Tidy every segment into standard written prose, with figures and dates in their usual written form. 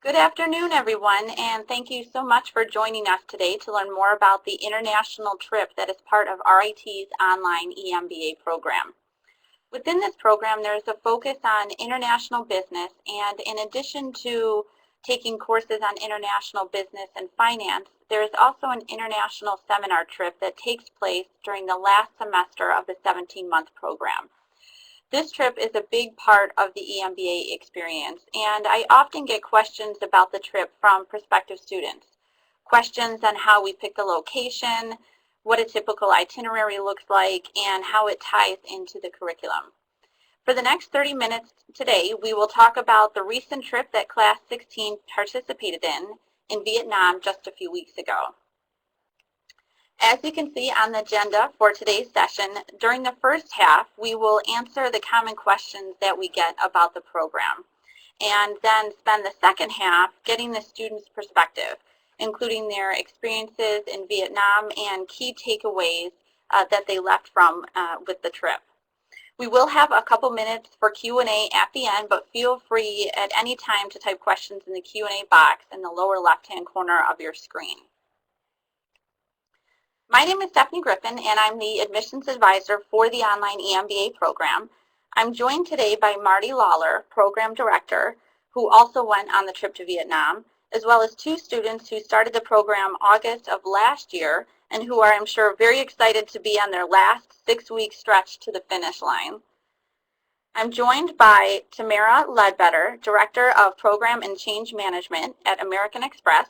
Good afternoon, everyone, and thank you so much for joining us today to learn more about the international trip that is part of RIT's online EMBA program. Within this program, there is a focus on international business, and in addition to taking courses on international business and finance, there is also an international seminar trip that takes place during the last semester of the 17-month program. This trip is a big part of the EMBA experience, and I often get questions about the trip from prospective students. Questions on how we pick the location, what a typical itinerary looks like, and how it ties into the curriculum. For the next 30 minutes today, we will talk about the recent trip that Class 16 participated in Vietnam just a few weeks ago. As you can see on the agenda for today's session, during the first half, we will answer the common questions that we get about the program, and then spend the second half getting the students' perspective, including their experiences in Vietnam and key takeaways that they left from with the trip. We will have a couple minutes for Q&A at the end, but feel free at any time to type questions in the Q&A box in the lower left-hand corner of your screen. My name is Stephanie Griffin, and I'm the admissions advisor for the online EMBA program. I'm joined today by Marty Lawler, program director, who also went on the trip to Vietnam, as well as two students who started the program August of last year and who are, I'm sure, very excited to be on their last 6-week stretch to the finish line. I'm joined by Tamara Ledbetter, Director of Program and Change Management at American Express,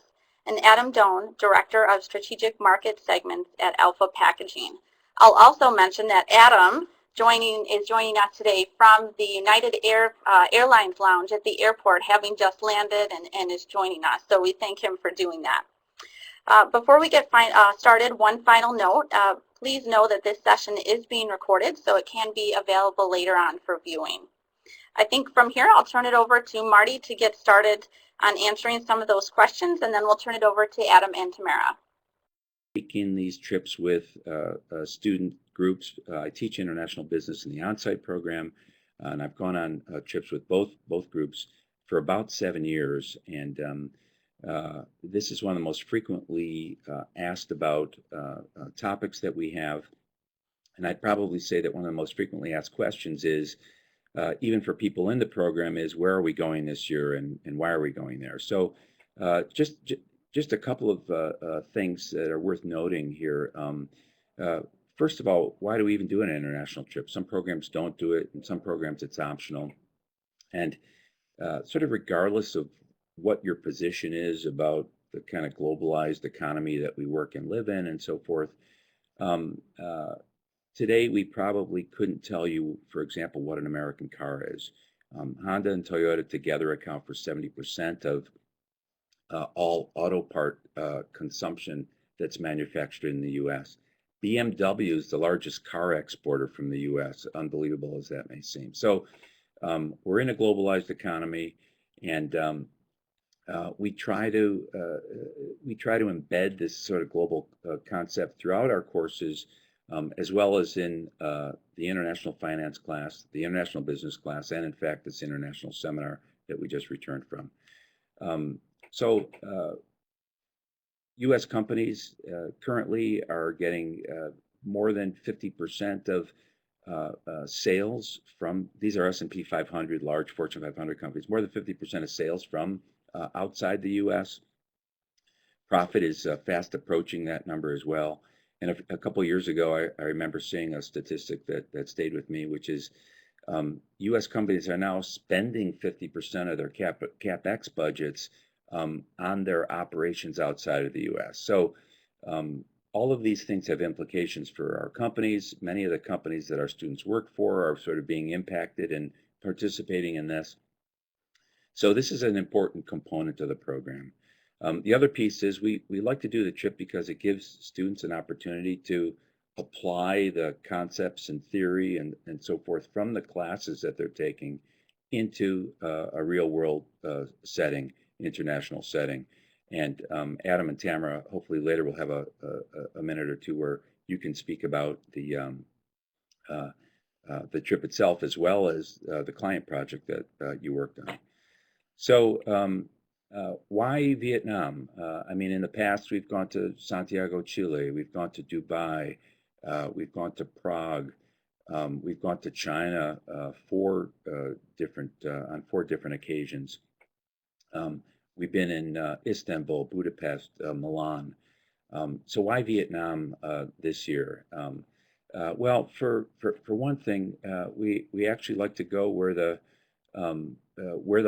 and Adam Doan, Director of Strategic Market Segments at Alpha Packaging. I'll also mention that Adam is joining us today from the United Airlines Lounge at the airport, having just landed and is joining us. So we thank him for doing that. Before we get started, one final note. Please know that this session is being recorded, so it can be available later on for viewing. I think from here, I'll turn it over to Marty to get started on answering some of those questions, and then we'll turn it over to Adam and Tamara. Taking these trips with student groups. I teach international business in the on-site program, and I've gone on trips with both groups for about 7 years. And this is one of the most frequently asked about topics that we have. And I'd probably say that one of the most frequently asked questions is, even for people in the program, is where are we going this year and why are we going there? So just a couple of things that are worth noting here. First of all, why do we even do an international trip? Some programs don't do it, and some programs it's optional. And sort of regardless of what your position is about the kind of globalized economy that we work and live in and so forth, today, we probably couldn't tell you, for example, what an American car is. Honda and Toyota together account for 70% of all auto part consumption that's manufactured in the U.S. BMW is the largest car exporter from the U.S., unbelievable as that may seem. So we're in a globalized economy, and we try to embed this sort of global concept throughout our courses, as well as in the international finance class, the international business class, and in fact this international seminar that we just returned from. So U.S. companies currently are getting more than 50% of sales from, these are S&P 500, large Fortune 500 companies, more than 50% of sales from outside the U.S. Profit is fast approaching that number as well. And a couple of years ago, I remember seeing a statistic that stayed with me, which is U.S. companies are now spending 50% of their CapEx budgets on their operations outside of the U.S. So all of these things have implications for our companies. Many of the companies that our students work for are sort of being impacted and participating in this. So this is an important component of the program. The other piece is we like to do the trip because it gives students an opportunity to apply the concepts and theory and so forth from the classes that they're taking into a real world setting, international setting. And Adam and Tamara, hopefully later we'll have a minute or two where you can speak about the trip itself, as well as the client project that you worked on. So Why Vietnam? I mean, in the past, we've gone to Santiago, Chile. We've gone to Dubai. We've gone to Prague. We've gone to China on 4 different occasions. Um, we've been in Istanbul, Budapest, Milan. So why Vietnam this year? Well, for one thing, we actually like to go where the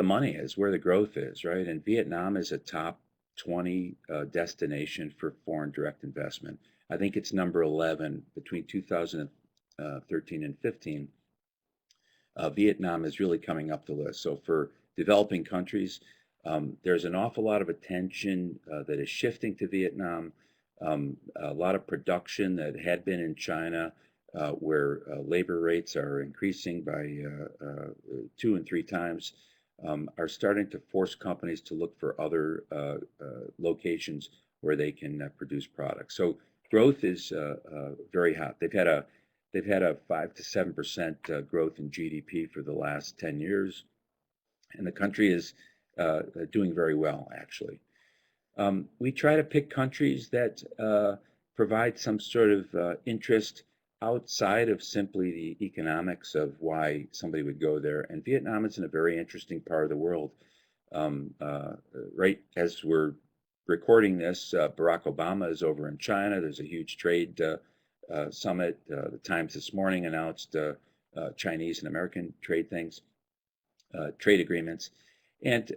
money is, where the growth is, right? And Vietnam is a top 20 destination for foreign direct investment. I think it's number 11 between 2013 and 15. Vietnam is really coming up the list. So for developing countries, there's an awful lot of attention that is shifting to Vietnam. A lot of production that had been in China, where labor rates are increasing by 2 and 3 times, are starting to force companies to look for other locations where they can produce products. So growth is very hot. They've had a 5 to 7% growth in GDP for the last 10 years, and the country is doing very well, actually. We try to pick countries that provide some sort of interest outside of simply the economics of why somebody would go there. And Vietnam is in a very interesting part of the world. Right as we're recording this, Barack Obama is over in China. There's a huge trade summit. The Times this morning announced Chinese and American trade agreements. And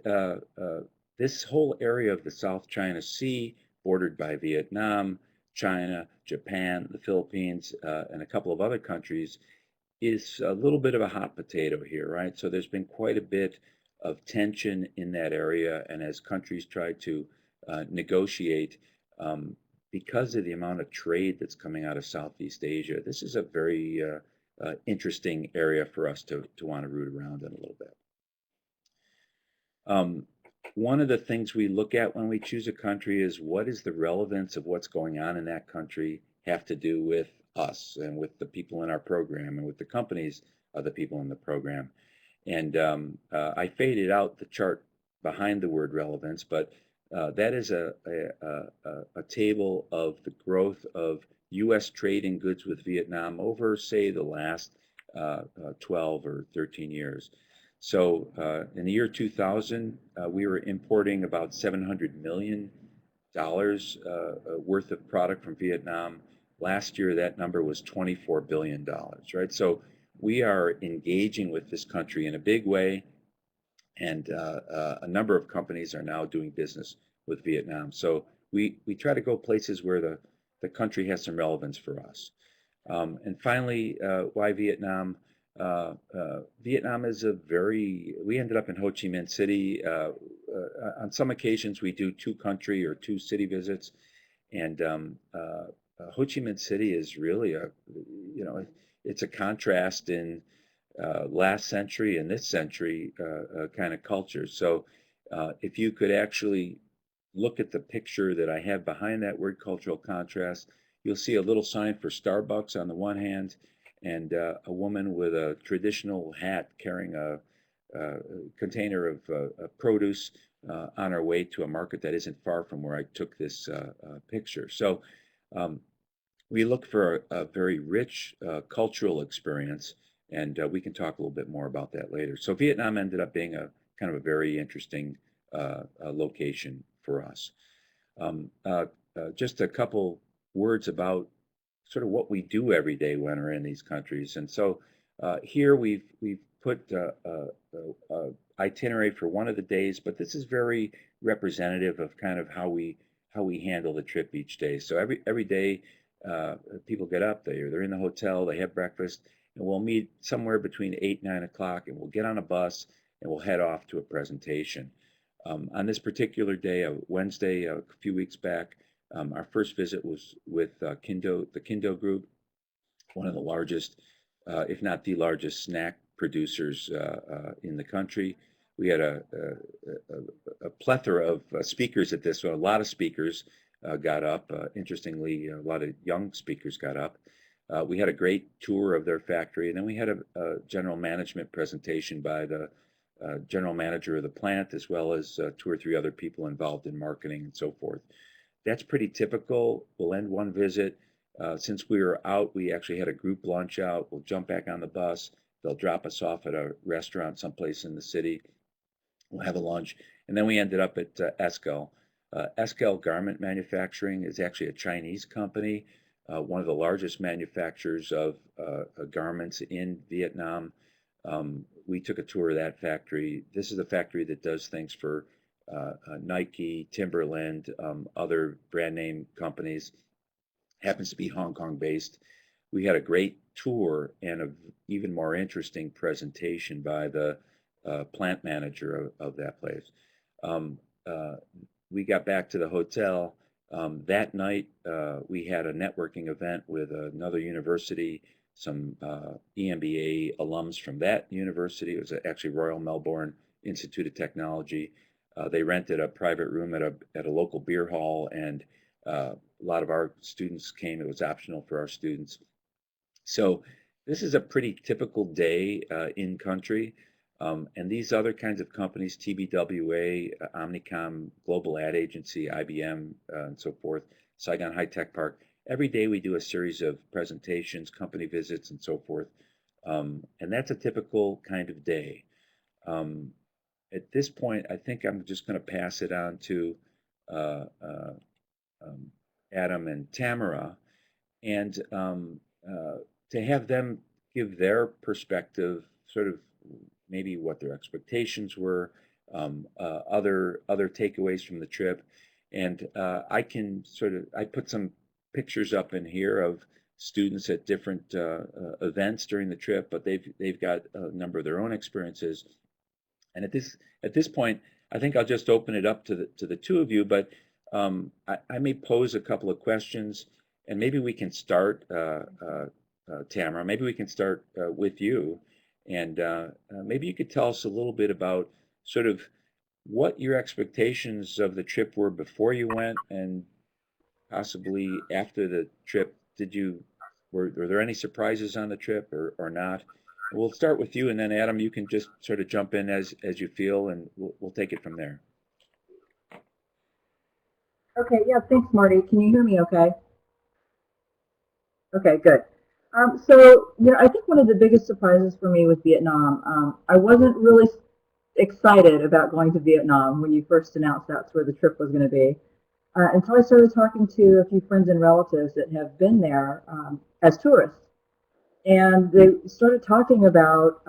this whole area of the South China Sea, bordered by Vietnam, China, Japan, the Philippines, and a couple of other countries, is a little bit of a hot potato here, right? So there's been quite a bit of tension in that area, and as countries try to negotiate, because of the amount of trade that's coming out of Southeast Asia, this is a very interesting area for us to want to root around in a little bit. One of the things we look at when we choose a country is what is the relevance of what's going on in that country have to do with us and with the people in our program and with the companies of the people in the program. And I faded out the chart behind the word relevance, but that is a table of the growth of U.S. trade in goods with Vietnam over, say, the last 12 or 13 years. So in the year 2000, we were importing about $700 million worth of product from Vietnam. Last year, that number was $24 billion, right? So we are engaging with this country in a big way, and a number of companies are now doing business with Vietnam. So we try to go places where the country has some relevance for us. And finally, why Vietnam? Vietnam is we ended up in Ho Chi Minh City. On some occasions, we do 2 country or 2 city visits. And Ho Chi Minh City is really it's a contrast in last century and this century kind of culture. So if you could actually look at the picture that I have behind that word cultural contrast, you'll see a little sign for Starbucks on the one hand, and a woman with a traditional hat carrying a container of produce on her way to a market that isn't far from where I took this picture. So we look for a very rich cultural experience, and we can talk a little bit more about that later. So Vietnam ended up being a kind of a very interesting location for us. Just a couple words about sort of what we do every day when we're in these countries. And so here we've put itinerary for one of the days, but this is very representative of kind of how we handle the trip each day. So every day people get up, they're in the hotel, they have breakfast, and we'll meet somewhere between 8 and 9 o'clock, and we'll get on a bus and we'll head off to a presentation. On this particular day, Wednesday, a few weeks back, our first visit was with the Kindo Group, one of the largest, if not the largest, snack producers in the country. We had a plethora of speakers at this one. A lot of speakers got up. Interestingly, a lot of young speakers got up. We had a great tour of their factory, and then we had a general management presentation by the general manager of the plant, as well as 2 or 3 other people involved in marketing and so forth. That's pretty typical. We'll end one visit. Since we were out, we actually had a group lunch out. We'll jump back on the bus. They'll drop us off at a restaurant someplace in the city. We'll have a lunch. And then we ended up at Eskel. Eskel Garment Manufacturing is actually a Chinese company, one of the largest manufacturers of garments in Vietnam. We took a tour of that factory. This is a factory that does things for Nike, Timberland, other brand name companies. Happens to be Hong Kong based. We had a great tour and an even more interesting presentation by the plant manager of that place. We got back to the hotel. That night, we had a networking event with another university, some EMBA alums from that university. It was actually Royal Melbourne Institute of Technology. They rented a private room at a local beer hall, and a lot of our students came. It was optional for our students. So this is a pretty typical day in country. And these other kinds of companies, TBWA, Omnicom, Global Ad Agency, IBM, and so forth, Saigon High Tech Park, every day we do a series of presentations, company visits, and so forth. And that's a typical kind of day. At this point, I think I'm just going to pass it on to Adam and Tamara, and to have them give their perspective, sort of maybe what their expectations were, other takeaways from the trip. And I put some pictures up in here of students at different events during the trip, but they've got a number of their own experiences. And at this point, I think I'll just open it up to the two of you, but I may pose a couple of questions, and maybe we can start, Tamara, maybe we can start with you. And maybe you could tell us a little bit about sort of what your expectations of the trip were before you went, and possibly after the trip. Were there any surprises on the trip or not? We'll start with you, and then Adam, you can just sort of jump in as you feel, and we'll take it from there. Okay, yeah, thanks, Marty. Can you hear me okay? Okay, good. So, I think one of the biggest surprises for me with Vietnam, I wasn't really excited about going to Vietnam when you first announced that's where the trip was going to be, until I started talking to a few friends and relatives that have been there as tourists. And they started talking about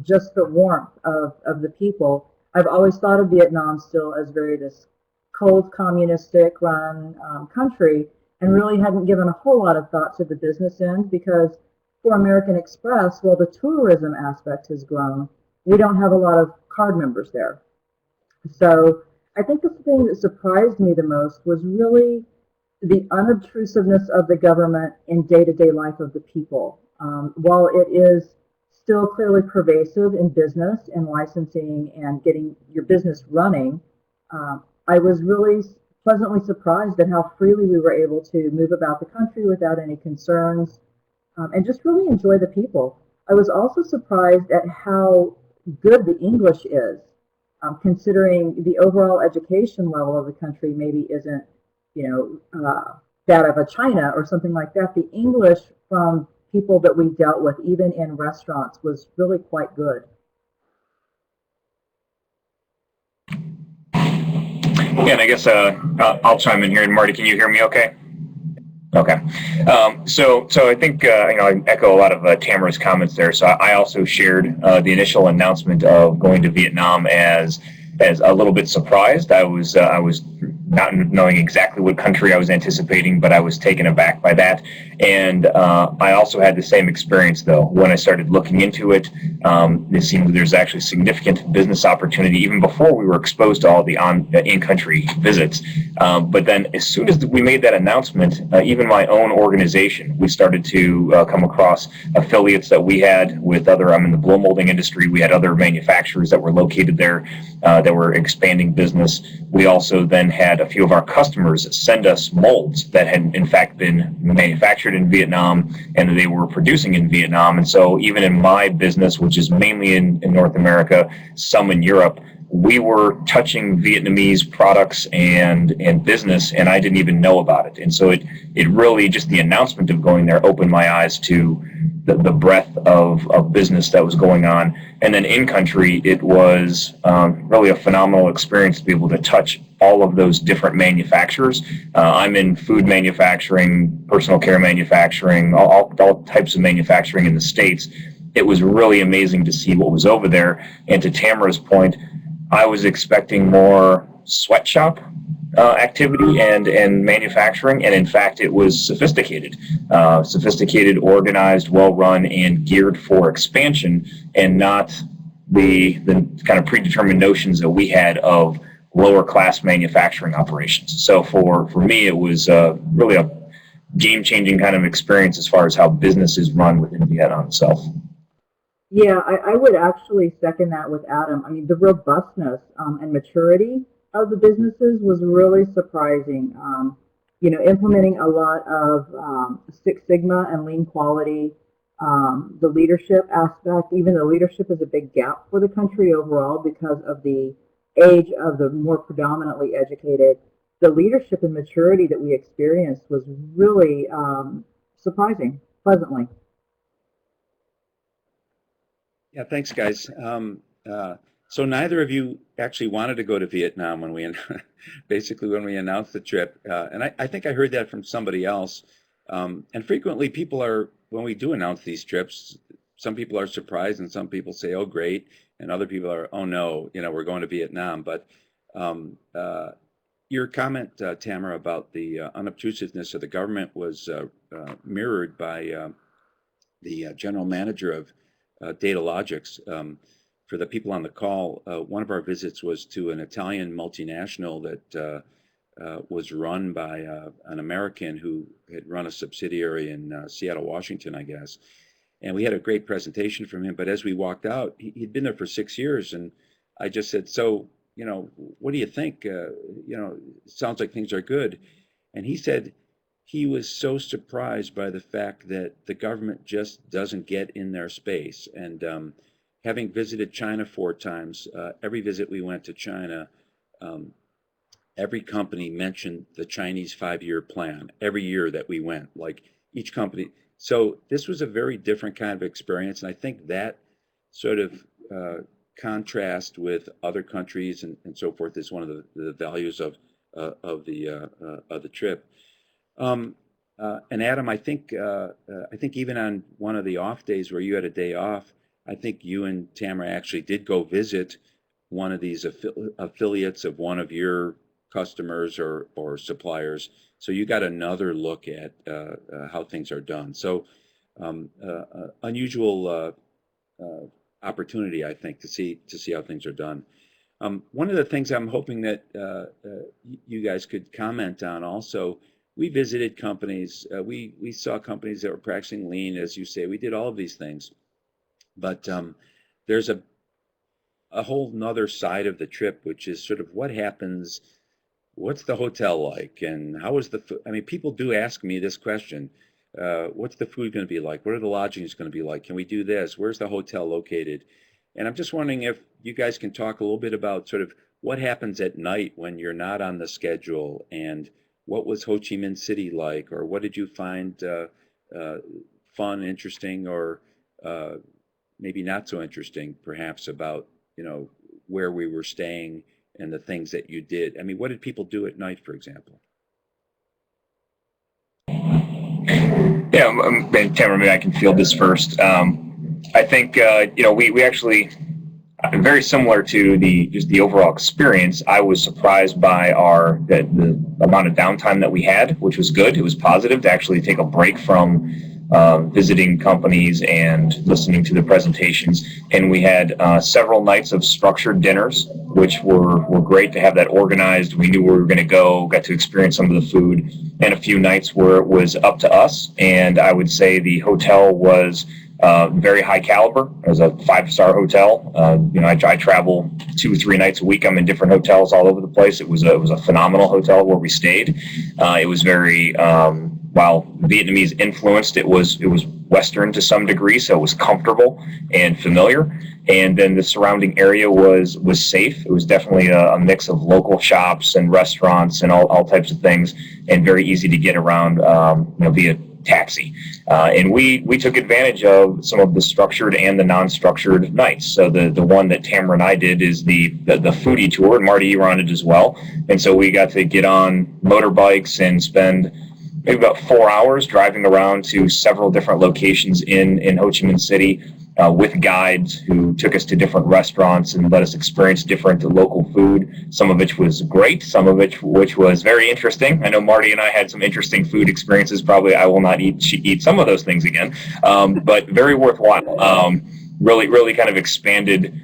just the warmth of the people. I've always thought of Vietnam still as very this cold, communistic run country, and really hadn't given a whole lot of thought to the business end, because for American Express, while the tourism aspect has grown, we don't have a lot of card members there. So I think the thing that surprised me the most was really the unobtrusiveness of the government in day-to-day life of the people. While it is still clearly pervasive in business and licensing and getting your business running, I was really pleasantly surprised at how freely we were able to move about the country without any concerns, and just really enjoy the people. I was also surprised at how good the English is, considering the overall education level of the country maybe isn't, that of a China or something like that. The English from people that we dealt with, even in restaurants, was really quite good. Yeah, and I guess I'll chime in here. And Marty, can you hear me okay? Okay. So I think, I echo a lot of Tamara's comments there. So I also shared the initial announcement of going to Vietnam as a little bit surprised. I was not knowing exactly what country I was anticipating, but I was taken aback by that. And I also had the same experience, though. When I started looking into it, it seemed there's actually significant business opportunity even before we were exposed to all the in-country visits. But then as soon as we made that announcement, even my own organization, we started to come across affiliates that we had with I'm in the blow molding industry. We had other manufacturers that were located there that were expanding business. We also then had had a few of our customers send us molds that had in fact been manufactured in Vietnam and they were producing in Vietnam. And so even in my business, which is mainly in North America, some in Europe, we were touching Vietnamese products and business, and I didn't even know about it. And so it really, just the announcement of going there opened my eyes to the breadth of business that was going on. And then in country, it was really a phenomenal experience to be able to touch all of those different manufacturers. I'm in food manufacturing, personal care manufacturing, all types of manufacturing in the States. It was really amazing to see what was over there. And to Tamara's point, I was expecting more sweatshop activity and manufacturing, and in fact, it was sophisticated, organized, well-run, and geared for expansion, and not the kind of predetermined notions that we had of lower-class manufacturing operations. So for me, it was really a game-changing kind of experience as far as how business is run within Vietnam itself. Yeah, I would actually second that with Adam. I mean, the robustness and maturity of the businesses was really surprising. Implementing a lot of Six Sigma and lean quality, the leadership aspect, even though leadership is a big gap for the country overall because of the age of the more predominantly educated, the leadership and maturity that we experienced was really surprising, pleasantly. Yeah, thanks, guys. So neither of you actually wanted to go to Vietnam when we announced the trip, and I think I heard that from somebody else. And frequently, when we do announce these trips, some people are surprised, and some people say, "Oh, great," and other people are, "Oh no, we're going to Vietnam." But your comment, Tamara, about the unobtrusiveness of the government was mirrored by the general manager of Datalogics. For the people on the call, one of our visits was to an Italian multinational that was run by an American who had run a subsidiary in Seattle, Washington, I guess. And we had a great presentation from him. But as we walked out, he'd been there for 6 years. And I just said, "So, what do you think? It sounds like things are good." And he said he was so surprised by the fact that the government just doesn't get in their space. And having visited China 4 times, every visit we went to China, every company mentioned the Chinese 5-year plan every year that we went, like each company. So this was a very different kind of experience. And I think that sort of contrast with other countries and so forth is one of the values of the trip. And Adam, I think even on one of the off days where you had a day off, I think you and Tamara actually did go visit one of these affiliates of one of your customers or suppliers. So you got another look at how things are done. So unusual opportunity, I think, to see how things are done. One of the things I'm hoping that you guys could comment on also, we visited companies, we saw companies that were practicing lean, as you say. We did all of these things. But there's a whole nother side of the trip, which is sort of what happens, what's the hotel like, and how is the food? I mean, people do ask me this question, what's the food going to be like? What are the lodgings going to be like? Can we do this? Where's the hotel located? And I'm just wondering if you guys can talk a little bit about sort of what happens at night when you're not on the schedule, and what was Ho Chi Minh City like, or what did you find fun, interesting, or maybe not so interesting, perhaps, about where we were staying and the things that you did. I mean, what did people do at night, for example? Yeah, Tamara, maybe I can field this first. I think we actually, very similar to the overall experience. I was surprised by the amount of downtime that we had, which was good. It was positive to actually take a break from visiting companies and listening to the presentations. And we had several nights of structured dinners, which were great to have that organized. We knew where we were going to go, got to experience some of the food, and a few nights where it was up to us. And I would say the hotel was very high caliber. It was a 5-star hotel. I travel 2 or 3 nights a week. I'm in different hotels all over the place. It was a phenomenal hotel where we stayed. It was very while Vietnamese influenced, it was Western to some degree, so it was comfortable and familiar. And then the surrounding area was safe. It was definitely a mix of local shops and restaurants and all types of things, and very easy to get around via taxi. And we took advantage of some of the structured and the non-structured nights. So the one that Tamara and I did is the foodie tour, and Marty, you were on it as well. And so we got to get on motorbikes and spend maybe about 4 hours driving around to several different locations in Ho Chi Minh City with guides who took us to different restaurants and let us experience different local food, some of which was great, some of which was very interesting. I know Marty and I had some interesting food experiences. Probably I will not eat some of those things again, but very worthwhile. Really kind of expanded,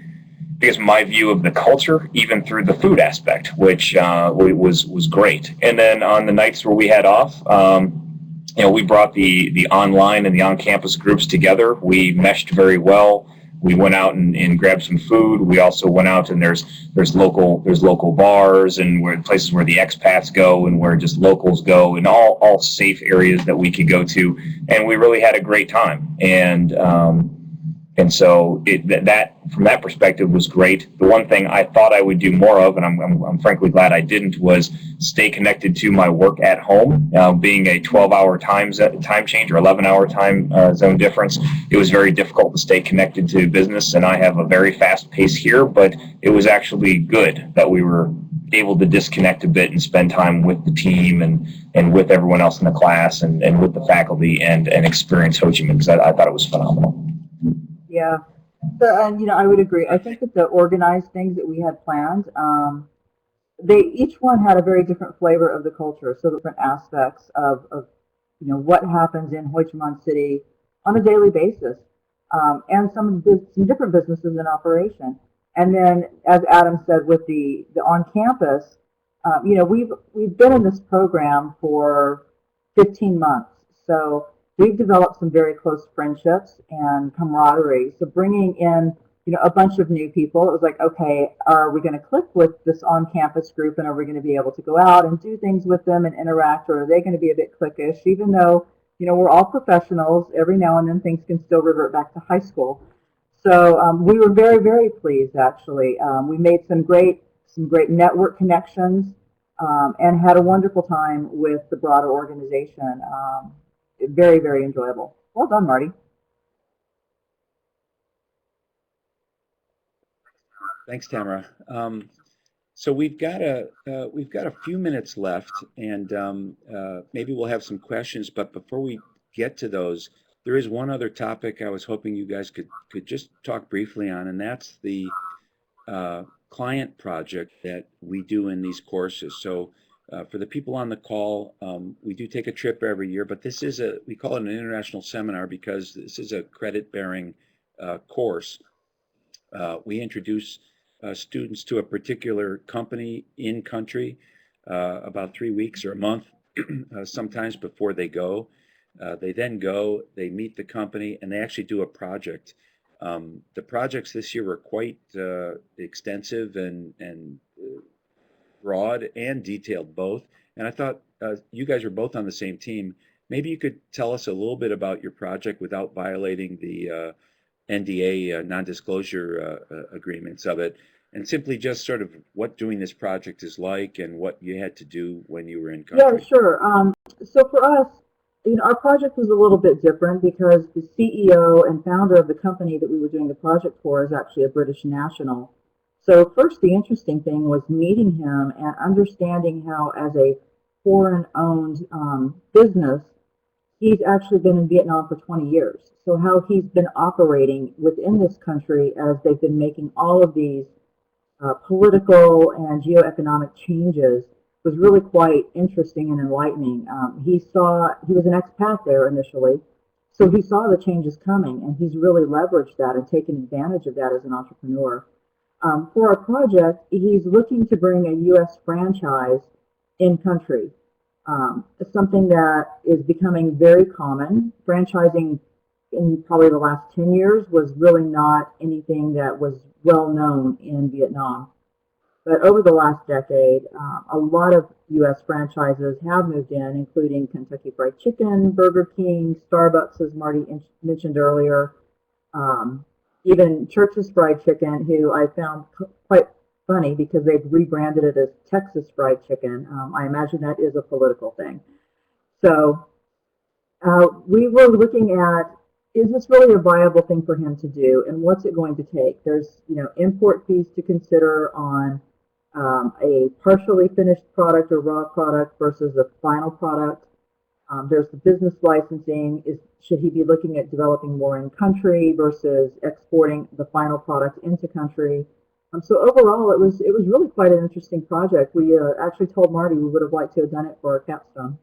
because my view of the culture, even through the food aspect, which was great. And then on the nights where we had off, we brought the online and the on-campus groups together. We meshed very well. We went out and grabbed some food. We also went out, and there's local bars and places where the expats go and where just locals go, and all safe areas that we could go to. And we really had a great time. And so that from that perspective was great. The one thing I thought I would do more of, and I'm frankly glad I didn't, was stay connected to my work at home. Being a 12-hour time change or 11-hour time zone difference, it was very difficult to stay connected to business. And I have a very fast pace here, but it was actually good that we were able to disconnect a bit and spend time with the team and with everyone else in the class and with the faculty and experience Ho Chi Minh, because I thought it was phenomenal. Yeah, so, and I would agree. I think that the organized things that we had planned, they each one had a very different flavor of the culture, so different aspects of what happens in Ho Chi Minh City on a daily basis, and some different businesses in operation. And then, as Adam said, with the on campus, we've been in this program for 15 months, so we've developed some very close friendships and camaraderie. So bringing in, a bunch of new people, it was like, okay, are we going to click with this on-campus group, and are we going to be able to go out and do things with them and interact, or are they going to be a bit cliquish? Even though, we're all professionals, every now and then things can still revert back to high school. So we were very, very pleased, actually. We made some great network connections and had a wonderful time with the broader organization. Very, very enjoyable. Well done, Marty. Thanks, Tamara. So we've got a few minutes left, and maybe we'll have some questions. But before we get to those, there is one other topic I was hoping you guys could just talk briefly on, and that's the client project that we do in these courses. So for the people on the call, we do take a trip every year, but this is we call it an international seminar because this is a credit-bearing course. We introduce students to a particular company in country about 3 weeks or a month sometimes before they go. They then go, they meet the company, and they actually do a project. The projects this year were quite extensive and broad and detailed both. And I thought you guys were both on the same team. Maybe you could tell us a little bit about your project without violating the NDA non-disclosure agreements of it, and simply just sort of what doing this project is like and what you had to do when you were in country. Yeah, sure. So for us, our project was a little bit different because the CEO and founder of the company that we were doing the project for is actually a British national. So first, the interesting thing was meeting him and understanding how, as a foreign-owned business, he's actually been in Vietnam for 20 years. So how he's been operating within this country as they've been making all of these political and geoeconomic changes was really quite interesting and enlightening. He was an expat there initially, so he saw the changes coming, and he's really leveraged that and taken advantage of that as an entrepreneur. For our project, he's looking to bring a U.S. franchise in country. It's something that is becoming very common. Franchising in probably the last 10 years was really not anything that was well known in Vietnam. But over the last decade, a lot of U.S. franchises have moved in, including Kentucky Fried Chicken, Burger King, Starbucks, as Marty mentioned earlier, even Church's Fried Chicken, who I found quite funny because they've rebranded it as Texas Fried Chicken. I imagine that is a political thing. So we were looking at, is this really a viable thing for him to do, and what's it going to take? There's, import fees to consider on a partially finished product or raw product versus a final product. There's the business licensing. Should he be looking at developing more in country versus exporting the final product into country? So overall, it was really quite an interesting project. We actually told Marty we would have liked to have done it for our capstone.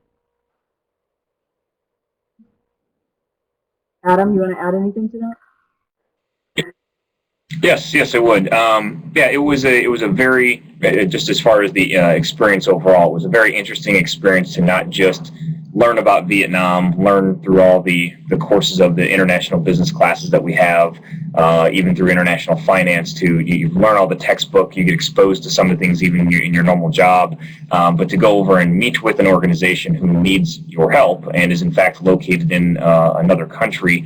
Adam, you want to add anything to that? Yes, I would. Yeah, it was a very, just as far as the experience overall, it was a very interesting experience to not just learn about Vietnam, learn through all the courses of the international business classes that we have, even through international finance. You learn all the textbook, you get exposed to some of the things even in your normal job, but to go over and meet with an organization who needs your help and is in fact located in another country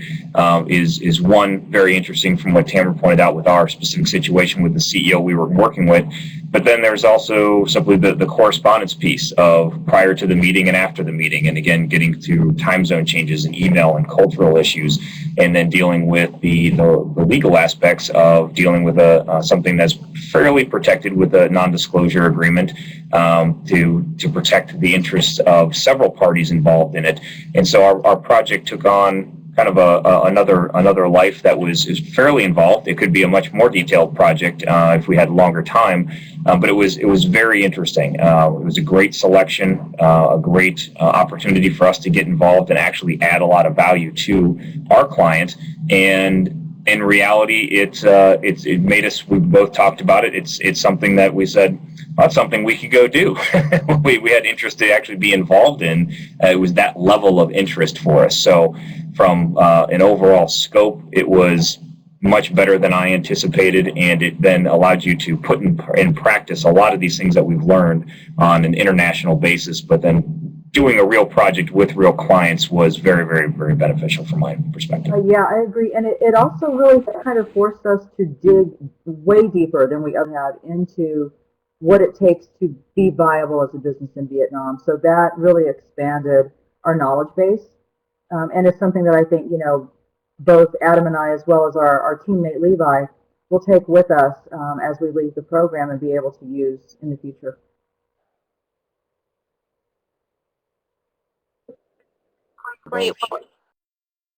is one, very interesting from what Tamara pointed out with our specific situation with the CEO we were working with. But then there's also simply the correspondence piece of prior to the meeting and after the meeting, and again, getting to time zone changes and email and cultural issues, and then dealing with the legal aspects of dealing with something that's fairly protected with a non-disclosure agreement to protect the interests of several parties involved in it. And so our project took on kind of another life that is fairly involved. It could be a much more detailed project if we had longer time, but it was very interesting. It was a great selection, a great opportunity for us to get involved and actually add a lot of value to our client. And in reality, it made us. We both talked about it. It's something that we said, that's something we could go do. we had interest to actually be involved in. It was that level of interest for us. So from an overall scope, it was much better than I anticipated, and it then allowed you to put in practice a lot of these things that we've learned on an international basis, but then doing a real project with real clients was very, very, very beneficial from my perspective. Yeah, I agree. And it also really kind of forced us to dig way deeper than we ever had into what it takes to be viable as a business in Vietnam. So that really expanded our knowledge base. And it's something that I think, both Adam and I, as well as our teammate Levi, will take with us as we leave the program and be able to use in the future. Great.